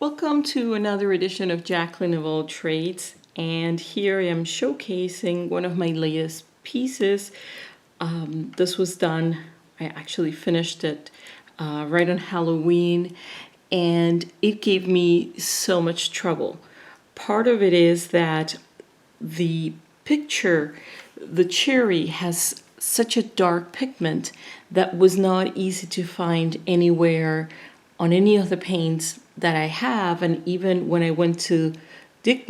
Welcome to another edition of Jacqueline of All Trades, and here I am showcasing one of my latest pieces. This was done, I actually finished it right on Halloween, and it gave me so much trouble. Part of it is that the picture, the cherry has such a dark pigment that was not easy to find anywhere on any of the paints that I have. And even when I went to Dick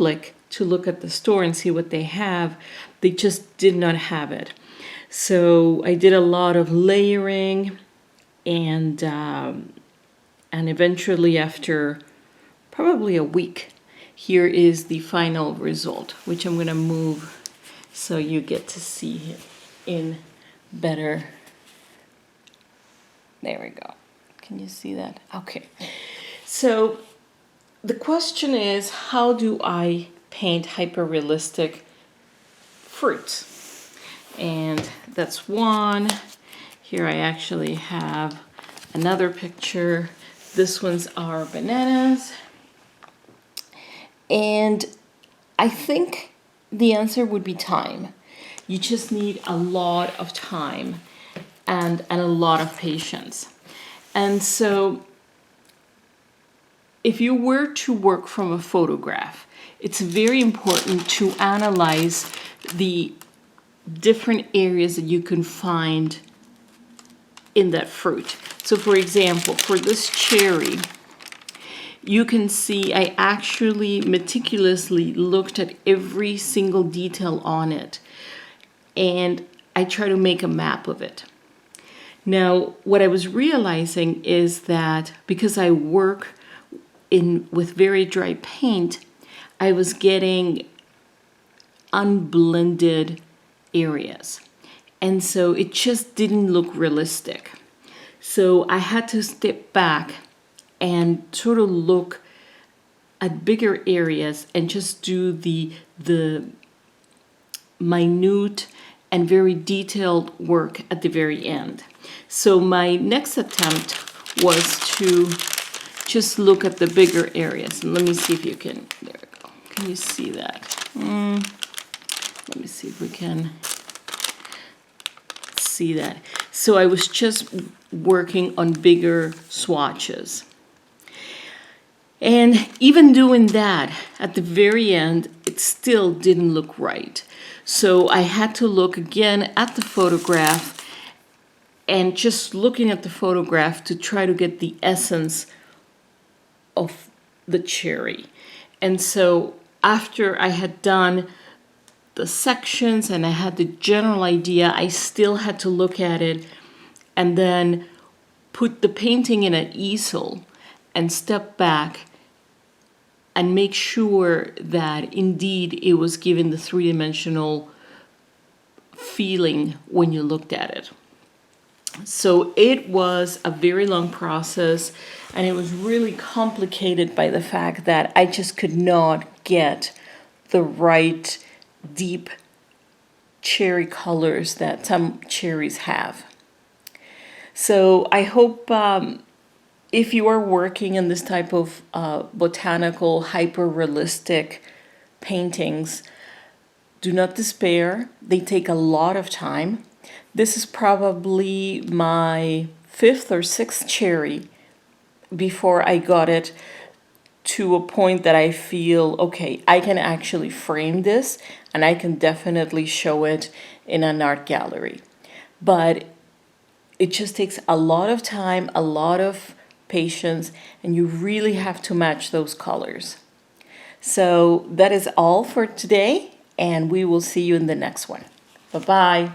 to look at the store and see what they have, they just did not have it. So I did a lot of layering, and eventually, after probably a week, here is the final result, which I'm going to move so you get to see it in better. There we go. Can you see that? Okay. So the question is, how do I paint hyperrealistic fruits? And that's one. Here I actually have another picture. This one's our bananas. And I think the answer would be time. You just need a lot of time and a lot of patience. And so if you were to work from a photograph, it's very important to analyze the different areas that you can find in that fruit. So for example, for this cherry, you can see I actually meticulously looked at every single detail on it, and I try to make a map of it. Now, what I was realizing is that because I work with very dry paint, I was getting unblended areas. And so it just didn't look realistic. So I had to step back and sort of look at bigger areas and just do the minute and very detailed work at the very end. So my next attempt was to just look at the bigger areas. And let me see if you can, there we go. Can you see that? Let me see if we can see that. So I was just working on bigger swatches. And even doing that, at the very end, it still didn't look right. So I had to look again at the photograph, and just looking at the photograph to try to get the essence of the cherry. And so after I had done the sections and I had the general idea, I still had to look at it and then put the painting in an easel and step back and make sure that indeed it was given the three-dimensional feeling when you looked at it. So it was a very long process, and it was really complicated by the fact that I just could not get the right deep cherry colors that some cherries have. So I hope if you are working in this type of botanical, hyper-realistic paintings, do not despair. They take a lot of time. This is probably my 5th or 6th cherry before I got it to a point that I feel, okay, I can actually frame this and I can definitely show it in an art gallery. But it just takes a lot of time, a lot of patience, and you really have to match those colors. So that is all for today, and we will see you in the next one. Bye-bye.